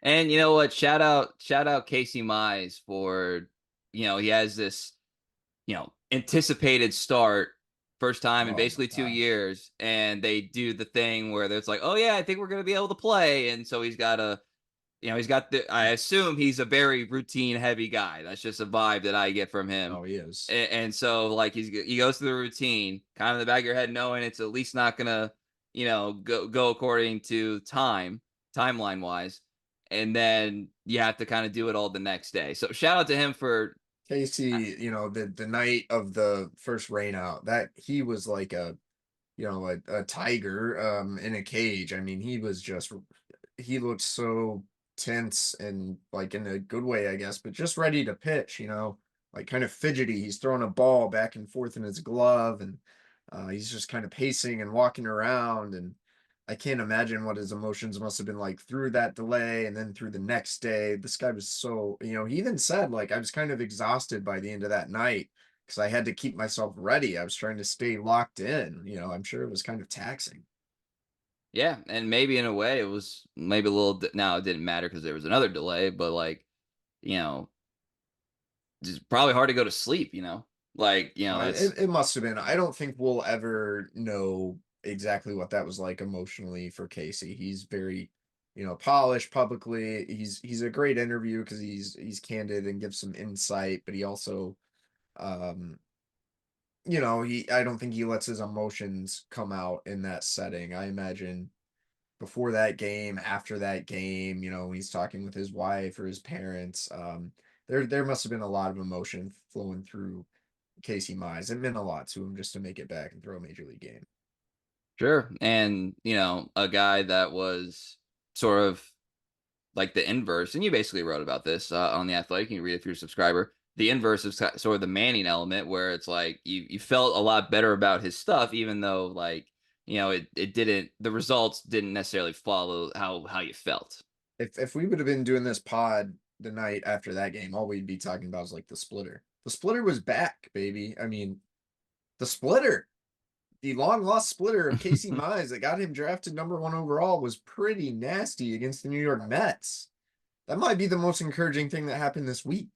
And you know what? Shout out Casey Mize for, he has this, anticipated start first time in Oh my basically two gosh. years, and they do the thing where it's like, oh yeah, I think we're gonna be able to play, and so he's got I assume he's a very routine heavy guy. That's just a vibe that I get from him. Oh, he is. And so like he goes through the routine, kind of in the back of your head, knowing it's at least not gonna, go according to timeline wise. And then you have to kind of do it all the next day. So shout out to him for Casey, the night of the first rain out, that he was like a tiger in a cage. I mean, he looked so tense and like in a good way, I guess, but just ready to pitch, like kind of fidgety. He's throwing a ball back and forth in his glove, and he's just kind of pacing and walking around. And I can't imagine what his emotions must have been like through that delay and then through the next day. This guy was so, he even said, like, I was kind of exhausted by the end of that night because I had to keep myself ready. I was trying to stay locked in. I'm sure it was kind of taxing. yeah, and maybe in a way it was maybe a little. Now it didn't matter because there was another delay, but like, you know, it's probably hard to go to sleep. Like It, that's it must have been. I don't think we'll ever know exactly what that was like emotionally for Casey. He's very, polished publicly. He's a great interview because he's candid and gives some insight, but he also, um, he I don't think he lets his emotions come out in that setting. I imagine before that game, after that game, when he's talking with his wife or his parents, there must have been a lot of emotion flowing through Casey Mize. It meant a lot to him just to make it back and throw a major league game. sure. And a guy that was sort of like the inverse, and you basically wrote about this on the Athletic. You can read it if you're a subscriber. The inverse of sort of the Manning element, where it's like you felt a lot better about his stuff, even though like it didn't the results didn't necessarily follow how you felt. If we would have been doing this pod the night after that game, all we'd be talking about is like the splitter. The splitter was back, baby. I mean, the splitter, the long lost splitter of Casey Mize that got him drafted number one overall was pretty nasty against the New York Mets. That might be the most encouraging thing that happened this week.